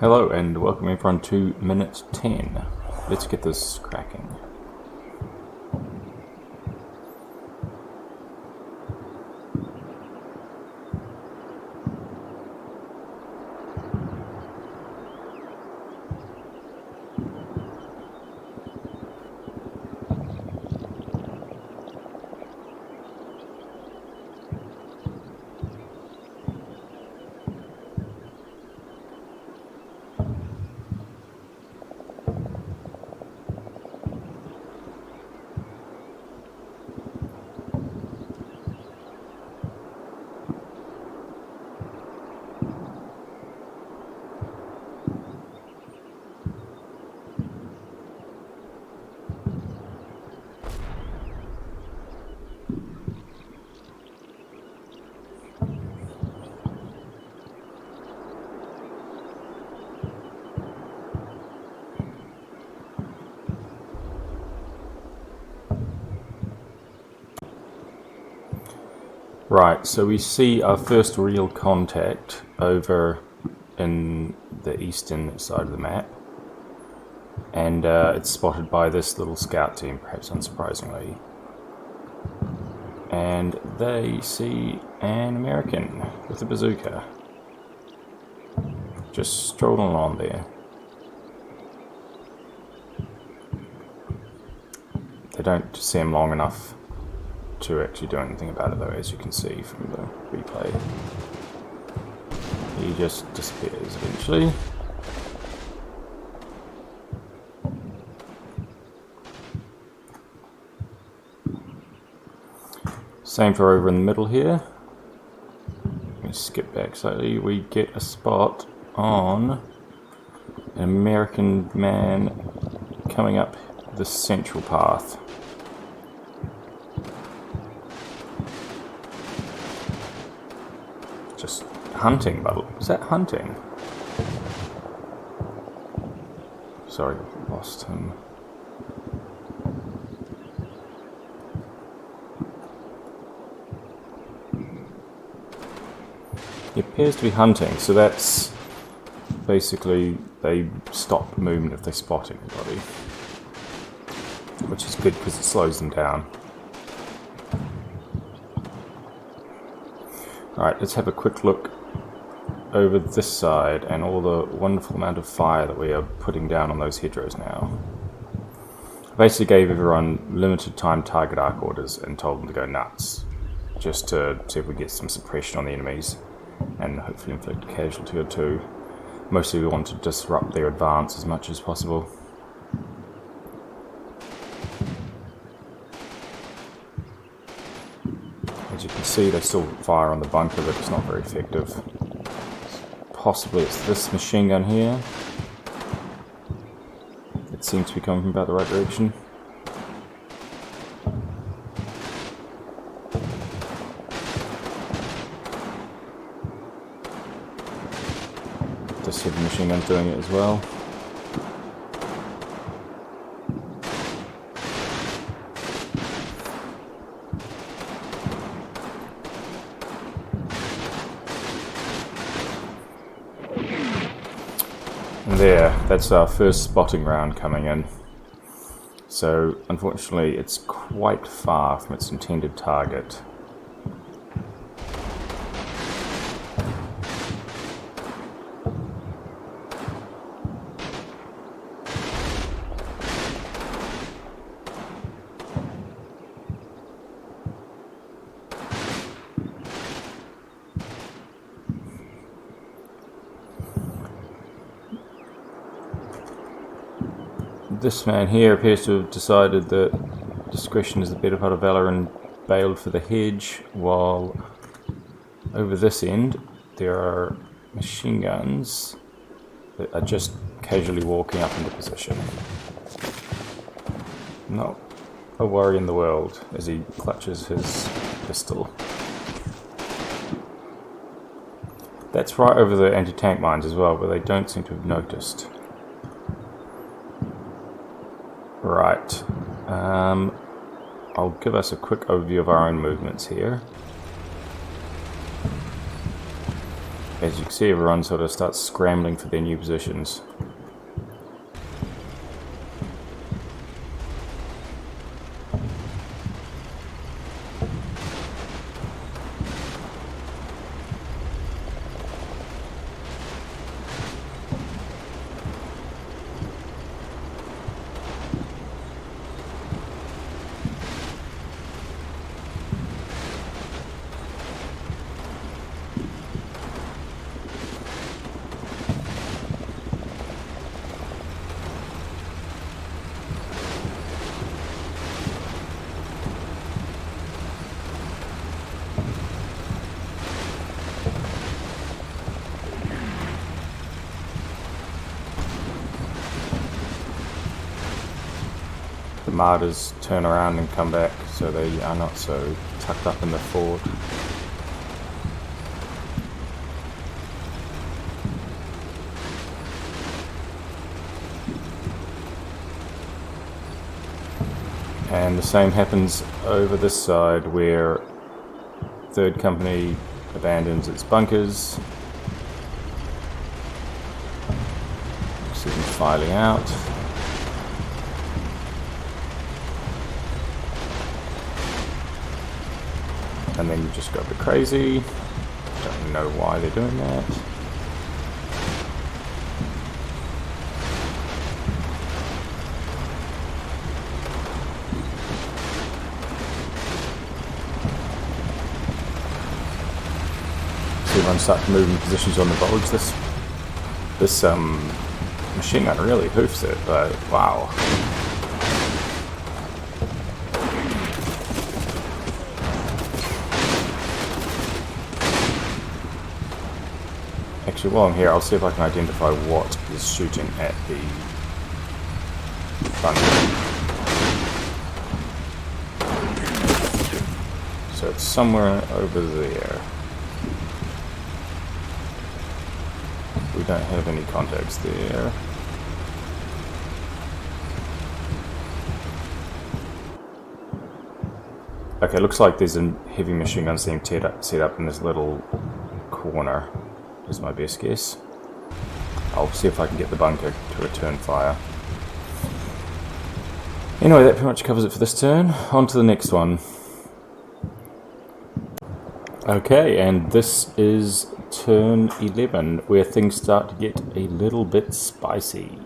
Hello and welcome everyone to minute 10. Let's get this cracking. Right, so we see our first real contact over in the eastern side of the map, and it's spotted by this little scout team, perhaps unsurprisingly. And they see an American with a bazooka just strolling along there. They don't see him long enough to actually do anything about it, though, as you can see from the replay. He just disappears eventually. Same for over in the middle here. Let me skip back slightly. We get a spot on an American man coming up the central path. Just hunting, but is that hunting? Sorry, lost him. He appears to be hunting, so that's basically they stop movement if they spot anybody, which is good because it slows them down. Alright, let's have a quick look over this side and all the wonderful amount of fire that we are putting down on those hedgerows now. I basically gave everyone limited time target arc orders and told them to go nuts, just to see if we get some suppression on the enemies and hopefully inflict a casualty or two. Mostly we want to disrupt their advance as much as possible. As you can see, they still fire on the bunker, but it's not very effective. Possibly it's this machine gun here. It seems to be coming from about the right direction. This heavy machine gun's doing it as well. And there, that's our first spotting round coming in. So, unfortunately, it's quite far from its intended target. This man here appears to have decided that discretion is the better part of valor and bailed for the hedge, while over this end there are machine guns that are just casually walking up into position. Not a worry in the world as he clutches his pistol. That's right over the anti-tank mines as well, but they don't seem to have noticed. Right, I'll give us a quick overview of our own movements here. As you can see, everyone sort of starts scrambling for their new positions. The martyrs turn around and come back, so they are not so tucked up in the fort. And the same happens over this side, where 3rd Company abandons its bunkers. See them filing out. And then you just go a bit crazy. Don't know why they're doing that. So everyone starts moving positions on the bulge. This machine gun really hoofs it, but wow. Actually, while I'm here, I'll see if I can identify what is shooting at the bunker. So it's somewhere over there. We don't have any contacts there. Okay, looks like there's a heavy machine gun set up in this little corner. Is my best guess. I'll see if I can get the bunker to return fire. Anyway, that pretty much covers it for this turn. On to the next one. Okay, and this is turn 11, where things start to get a little bit spicy.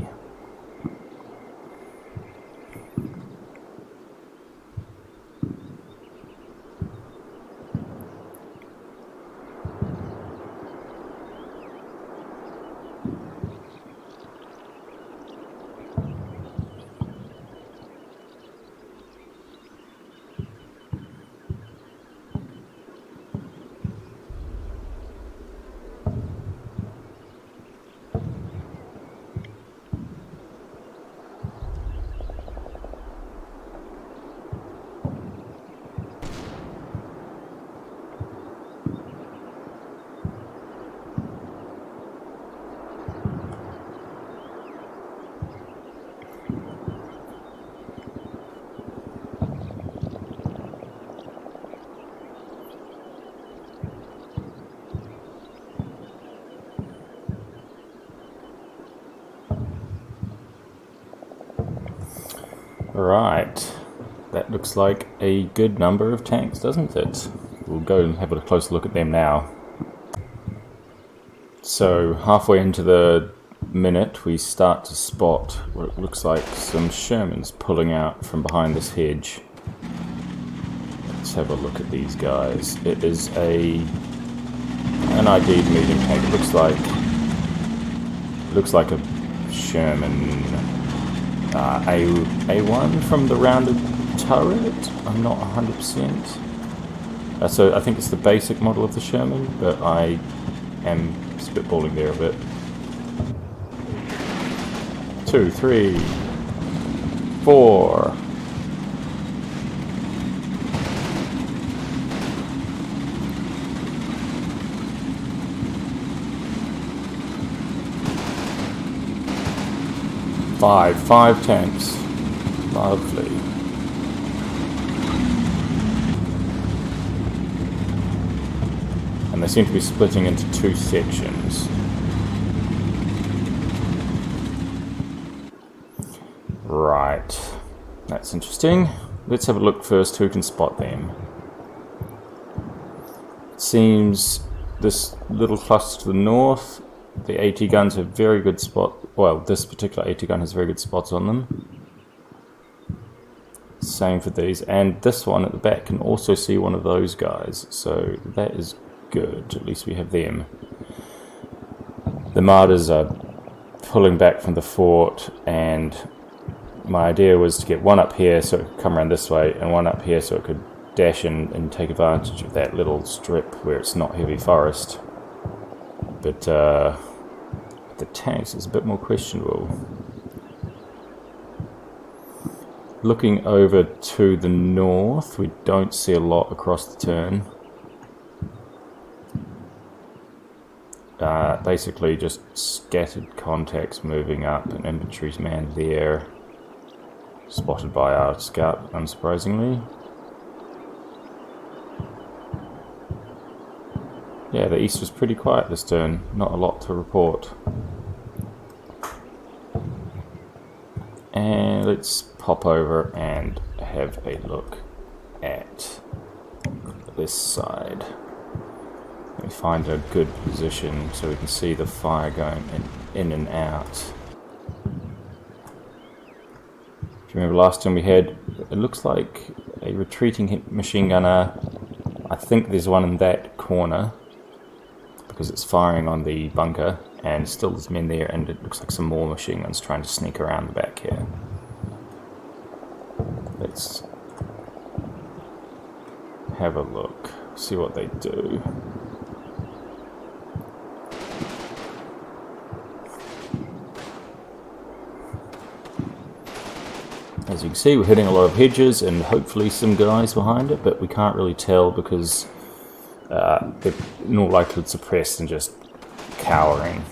Right, that looks like a good number of tanks, doesn't it? We'll go and have a closer look at them now. So halfway into the minute, we start to spot what looks like some Shermans pulling out from behind this hedge. Let's have a look at these guys. It is an ID'd medium tank. It looks like a Sherman. A1 from the rounded turret. I'm not 100%. So I think it's the basic model of the Sherman, but I am spitballing there a bit. 2, 3, 4. Five tanks. Lovely. And they seem to be splitting into two sections. Right, that's interesting. Let's have a look first who can spot them. It seems this little cluster to the north, the AT guns have very good spot. Well, this particular AT gun has very good spots on them. Same for these, and this one at the back can also see one of those guys, so that is good. At least we have them. The Martyrs are pulling back from the fort, and my idea was to get one up here so it could come around this way, and one up here so it could dash in and take advantage of that little strip where it's not heavy forest. But the tanks is a bit more questionable. Looking over to the north, we don't see a lot across the turn. Basically just scattered contacts moving up, and infantry's man there, spotted by our scout, unsurprisingly. Yeah, the east was pretty quiet this turn, not a lot to report. And let's pop over and have a look at this side. Let me find a good position so we can see the fire going in and out. If you remember last time we had, it looks like a retreating machine gunner. I think there's one in that corner because it's firing on the bunker, and still there's men there, and it looks like some more machine guns trying to sneak around the back here. Let's have a look, see what they do. As you can see, we're hitting a lot of hedges and hopefully some guys behind it, but we can't really tell because they're in all likelihood suppressed and just cowering.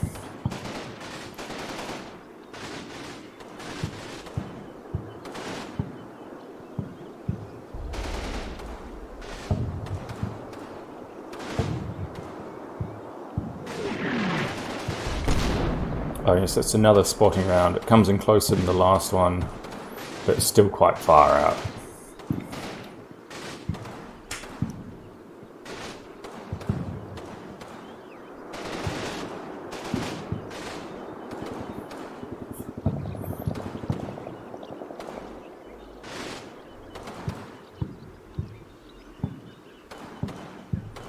Oh yes, that's another spotting round. It comes in closer than the last one, but it's still quite far out.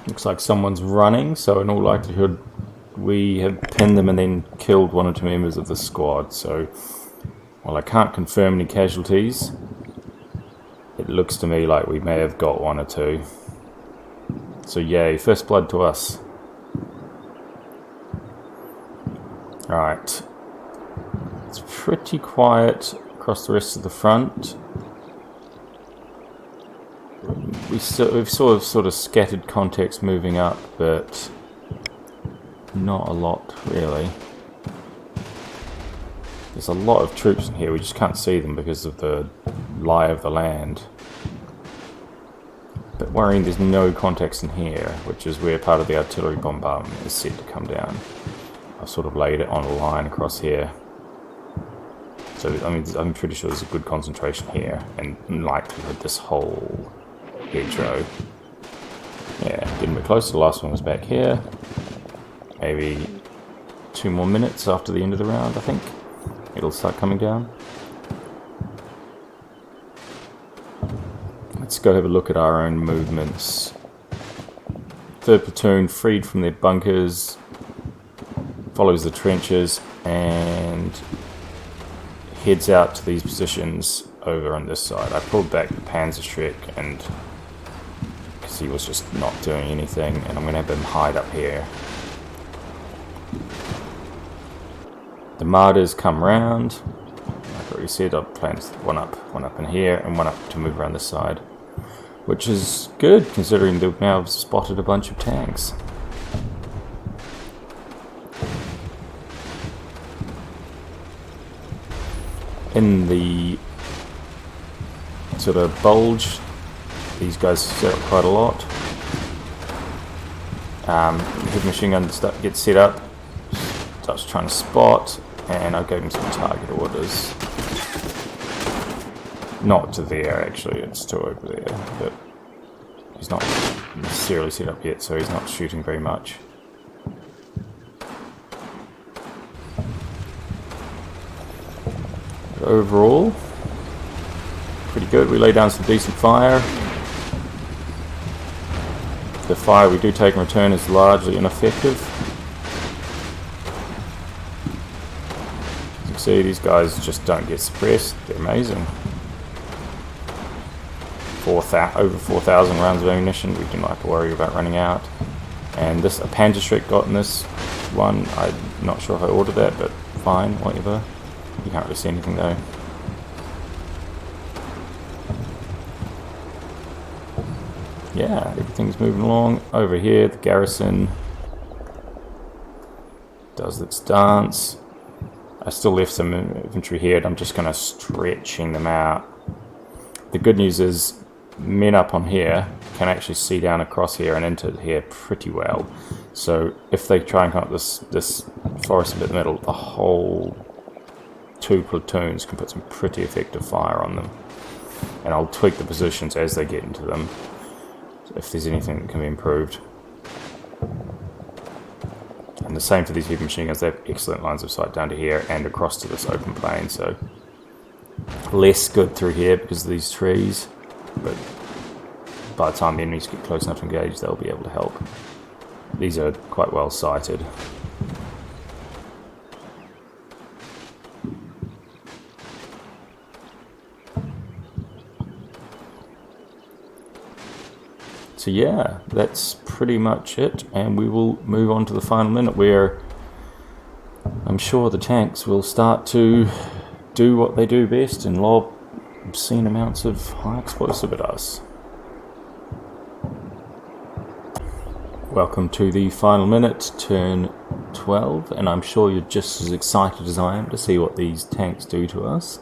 Looks like someone's running, so in all likelihood we have pinned them and then killed one or two members of the squad. So while I can't confirm any casualties, it looks to me like we may have got one or two. So yay, first blood to us. Alright. It's pretty quiet across the rest of the front. We've sort of scattered contacts moving up, but not a lot really. There's a lot of troops in here, we just can't see them because of the lie of the land. But worrying there's no contacts in here, which is where part of the artillery bombardment is set to come down. I've sort of laid it on a line across here. So I mean, I'm pretty sure there's a good concentration here, and in likelihood this whole hedgerow. Yeah, getting a bit closer. The last one was back here. Maybe 2 more minutes after the end of the round, I think. It'll start coming down. Let's go have a look at our own movements. 3rd platoon freed from their bunkers, follows the trenches and heads out to these positions over on this side. I pulled back the Panzerschreck and because he was just not doing anything, and I'm going to have him hide up here. The Martyrs come round. Like I already said, I've planned one up in here, and one up to move around this side, which is good considering they've now spotted a bunch of tanks. In the sort of bulge, these guys set up quite a lot, Heavy machine gun gets set up, starts trying to spot, and I gave him some target orders. Not to there, actually, it's to over there, but he's not necessarily set up yet, so he's not shooting very much. But overall, pretty good. We lay down some decent fire. The fire we do take in return is largely ineffective. As you can see, these guys just don't get suppressed. They're amazing. Over 4,000 rounds of ammunition. We do not have to worry about running out. And this, a Panzerschreck got in this one. I'm not sure if I ordered that, but fine, whatever. You can't really see anything though. Yeah, everything's moving along. Over here, the garrison does its dance. I still left some infantry here, and I'm just kind of stretching them out. The good news is, men up on here can actually see down across here and into here pretty well. So if they try and come up this forest a bit in the middle, the whole 2 platoons can put some pretty effective fire on them. And I'll tweak the positions as they get into them, if there's anything that can be improved. And the same for these heavy machine guns. They have excellent lines of sight down to here and across to this open plain, so less good through here because of these trees, but by the time the enemies get close enough to engage, they'll be able to help. These are quite well sighted. So yeah, that's pretty much it, and we will move on to the final minute where I'm sure the tanks will start to do what they do best and lob obscene amounts of high explosive at us. Welcome to the final minute, turn 12, and I'm sure you're just as excited as I am to see what these tanks do to us.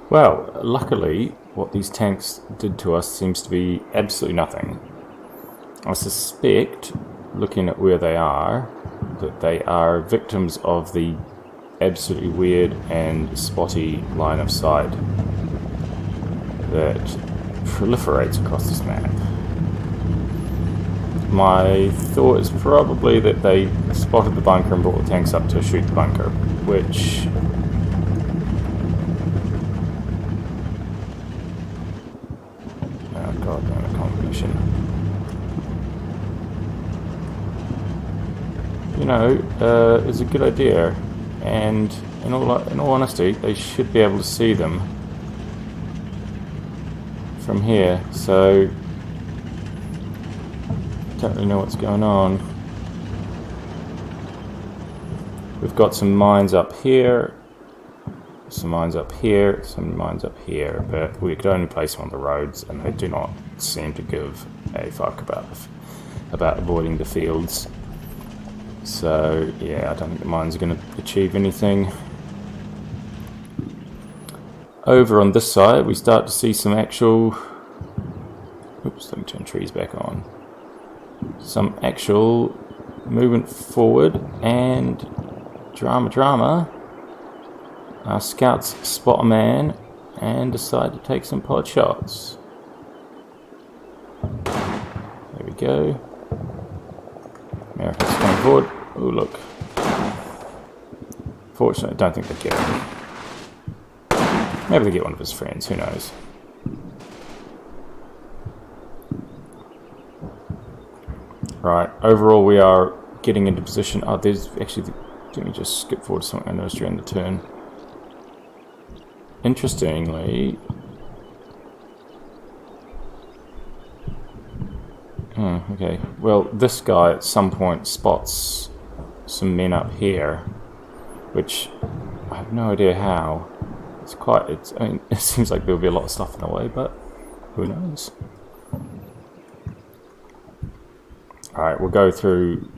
Well, luckily, what these tanks did to us seems to be absolutely nothing. I suspect, looking at where they are, that they are victims of the absolutely weird and spotty line of sight that proliferates across this map. My thought is probably that they spotted the bunker and brought the tanks up to shoot the bunker, which... oh god, damn it, combination. You know, it's a good idea, and in all honesty, they should be able to see them from here, so don't really know what's going on. We've got some mines up here, some mines up here, some mines up here, but we could only place them on the roads, and they do not seem to give a fuck about avoiding the fields. So yeah, I don't think the mines are going to achieve anything. Over on this side, we start to see some actual... oops, let me turn trees back on. Some actual movement forward, and drama. Our scouts spot a man and decide to take some pot shots. go. America's coming forward. Oh, look. Fortunately, I don't think they get him. Maybe they get one of his friends, who knows. Right, overall we are getting into position. Oh, there's actually... Let me just skip forward to something I noticed during the turn. Interestingly... okay. Well, this guy at some point spots some men up here, which I have no idea how. I mean, it seems like there'll be a lot of stuff in the way, but who knows? Alright, we'll go through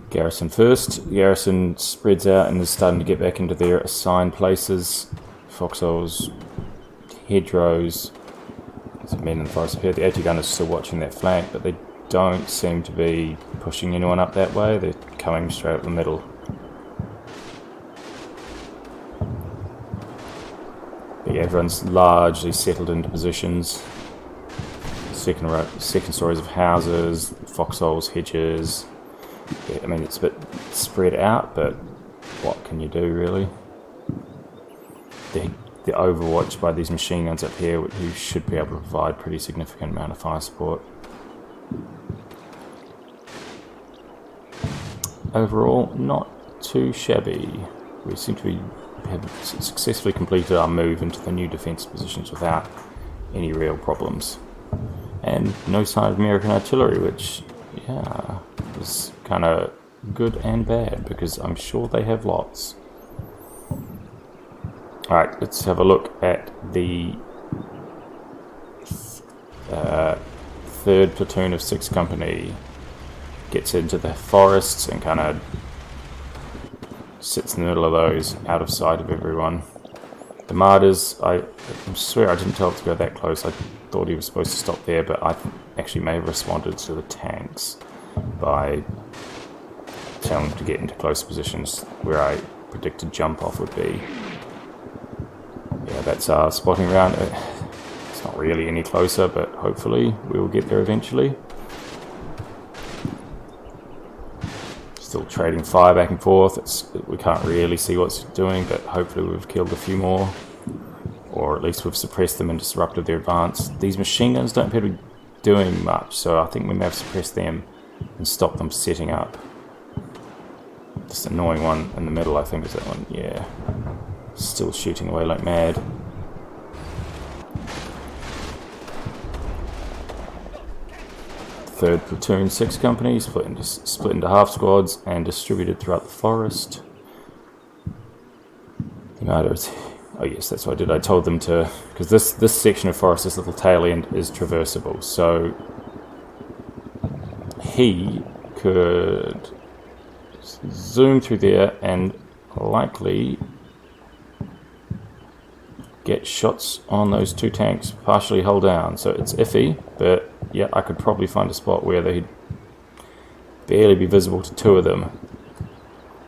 Garrison first. Garrison spreads out and is starting to get back into their assigned places. Foxholes, hedgerows. There's men in the forest here. The AT gun is still watching that flank, but they don't seem to be pushing anyone up that way. They're coming straight up the middle. But yeah, everyone's largely settled into positions. Second stories of houses, foxholes, hedges. Yeah, I mean, it's a bit spread out, but what can you do, really? They're overwatched by these machine guns up here, who should be able to provide pretty significant amount of fire support. Overall, not too shabby. We seem to have successfully completed our move into the new defence positions without any real problems. And no sign of American artillery, which, yeah, is kind of good and bad, because I'm sure they have lots. Alright, let's have a look at the 3rd platoon of 6th Company. Gets into the forests and kind of sits in the middle of those, out of sight of everyone. The Martyrs, I swear I didn't tell it to go that close. I thought he was supposed to stop there, but I actually may have responded to the tanks by telling them to get into close positions where I predicted jump off would be. Yeah, that's our spotting round. It's not really any closer, but hopefully we will get there eventually. Still trading fire back and forth. We can't really see what's doing, but hopefully we've killed a few more. Or at least we've suppressed them and disrupted their advance. These machine guns don't appear to be doing much, so I think we may have suppressed them and stopped them setting up. This annoying one in the middle, I think, is that one. Yeah. Still shooting away like mad. Third platoon, 6 companies, split into half squads and distributed throughout the forest. The Martyrs. Oh yes, that's what I did. I told them to, because this section of forest, this little tail end, is traversable. So he could zoom through there and likely get shots on those 2 tanks partially hull down. So it's iffy, but yeah, I could probably find a spot where they'd barely be visible to 2 of them.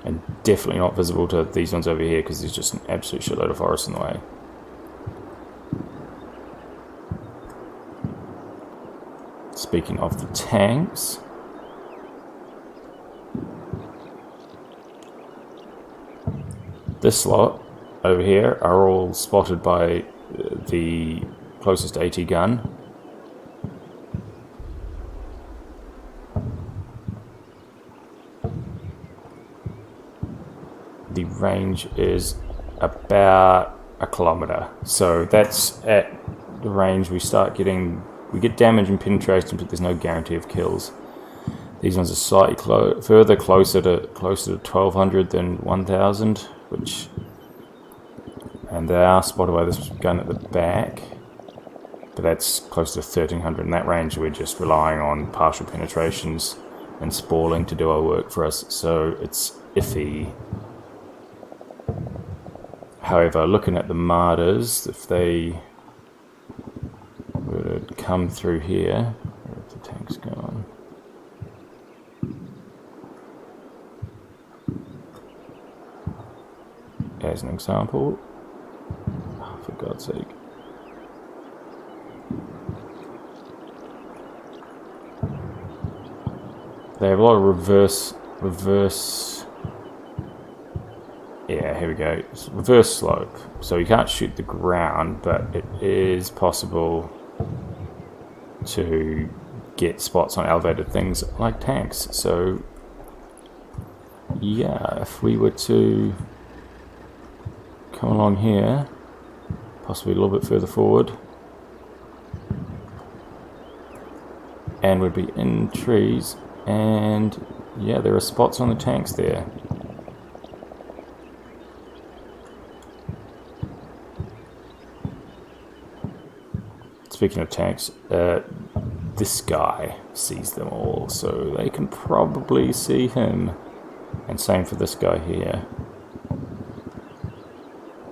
And definitely not visible to these ones over here, because there's just an absolute shitload of forest in the way. Speaking of the tanks, this lot over here are all spotted by the closest AT gun. The range is about a kilometre, so that's at the range we start getting. We get damage and penetration, but there's no guarantee of kills. These ones are slightly closer to 1200 than 1000, which, and they are spotted by this gun at the back, but that's close to 1300. In that range, we're just relying on partial penetrations and spalling to do our work for us, so it's iffy. However, looking at the Martyrs, if they were to come through here, where have the tanks gone? As an example, oh, for God's sake. they have a lot of reverse. Yeah, here we go. It's reverse slope, so you can't shoot the ground, but it is possible to get spots on elevated things like tanks. So yeah, if we were to come along here, possibly a little bit further forward, and we'd be in trees, and yeah, there are spots on the tanks there. Speaking of tanks, this guy sees them all, so they can probably see him. And same for this guy here.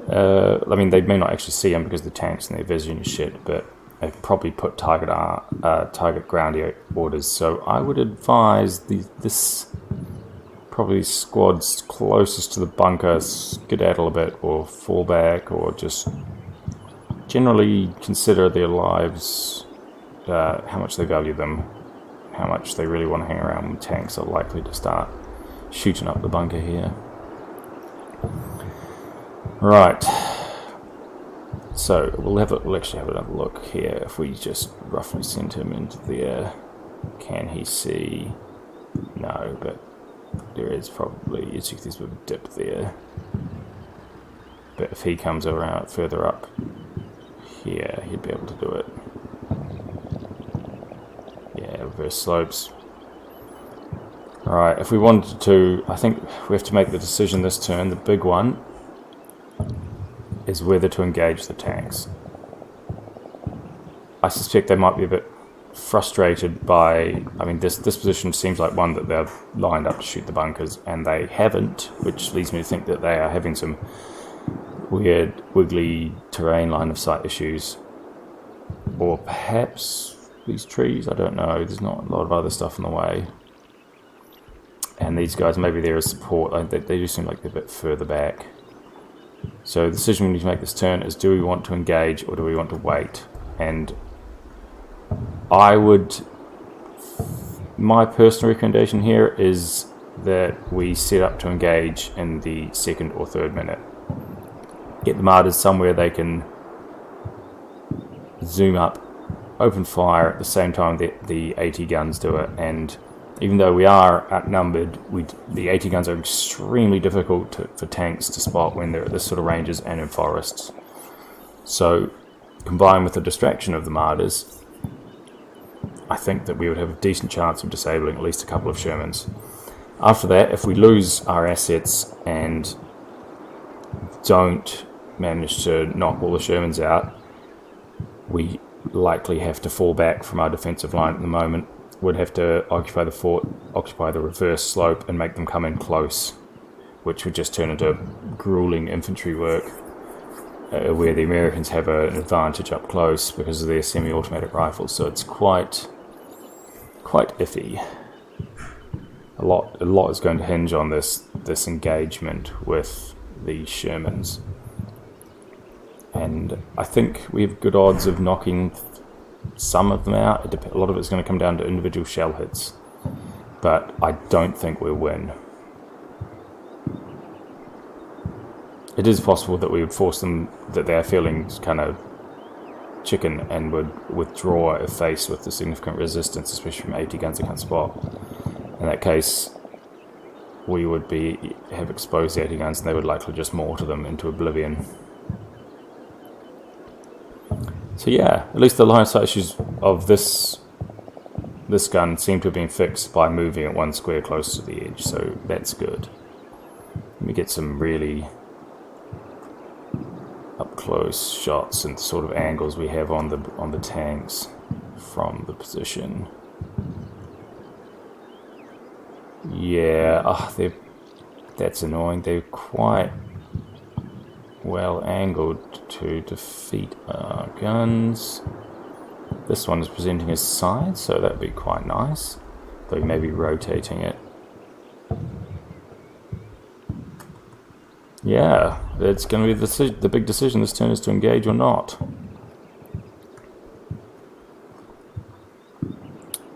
I mean, they may not actually see him because the tank's in their vision and shit, but they've probably put target ground orders. So I would advise this probably squads closest to the bunker skedaddle a bit, or fall back, or just generally consider their lives, how much they value them, how much they really want to hang around when tanks are likely to start shooting up the bunker here. Right. So we'll actually have another look here. If we just roughly send him into there, can he see? No, but there is probably, you see there's a bit of a dip there. But if he comes around further up here, he'd be able to do it. Yeah, reverse slopes. Alright, if we wanted to, I think we have to make the decision this turn. The big one is whether to engage the tanks. I suspect they might be a bit frustrated by, I mean, this position seems like one that they're lined up to shoot the bunkers, and they haven't, which leads me to think that they are having some weird, wiggly terrain line of sight issues. Or perhaps these trees, I don't know, there's not a lot of other stuff in the way. And these guys, maybe they're as support, they do seem like they're a bit further back. So the decision we need to make this turn is, do we want to engage or do we want to wait? And my personal recommendation here is that we set up to engage in the 2nd or 3rd minute. Get the martyrs somewhere they can zoom up, open fire at the same time that the AT guns do it. And even though we are outnumbered, the AT guns are extremely difficult for tanks to spot when they're at this sort of ranges and in forests. So, combined with the distraction of the martyrs, I think that we would have a decent chance of disabling at least a couple of Shermans. After that, if we lose our assets and don't manage to knock all the Shermans out, we likely have to fall back from our defensive line at the moment. Would have to occupy the fort, occupy the reverse slope, and make them come in close, which would just turn into grueling infantry work, where the Americans have an advantage up close because of their semi-automatic rifles. So it's quite iffy. A lot is going to hinge on this engagement with the Shermans, and I think we have good odds of knocking some of them out. A lot of it's going to come down to individual shell hits, but I don't think we'll win. It is possible that we would force them, that they're feeling kind of chicken, and would withdraw if faced with the significant resistance, especially from AT guns they can't spot. In that case, we would have exposed the AT guns, and they would likely just mortar them into oblivion. So yeah, at least the line of sight issues of this gun seem to have been fixed by moving it one square closer to the edge, so that's good. Let me get some really up close shots and the sort of angles we have on the tanks from the position. Yeah, that's annoying. They're quite well angled to defeat our guns. This one is presenting his side, so that'd be quite nice, though he may be rotating it. Yeah, it's going to be the big decision this turn, is to engage or not.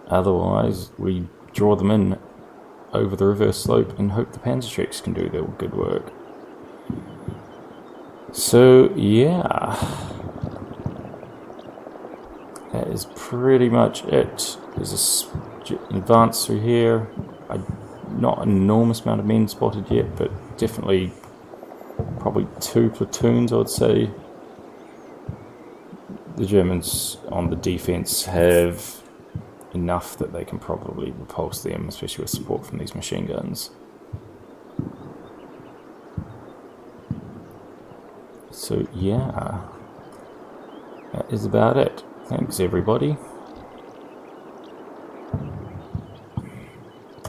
Otherwise, we draw them in over the reverse slope and hope the Panzerschrecks can do their good work. So yeah, that is pretty much it. There's an advance through here. Not an enormous amount of men spotted yet, but definitely probably 2 platoons, I would say. The Germans on the defense have enough that they can probably repulse them, especially with support from these machine guns. So yeah, that is about it. Thanks everybody.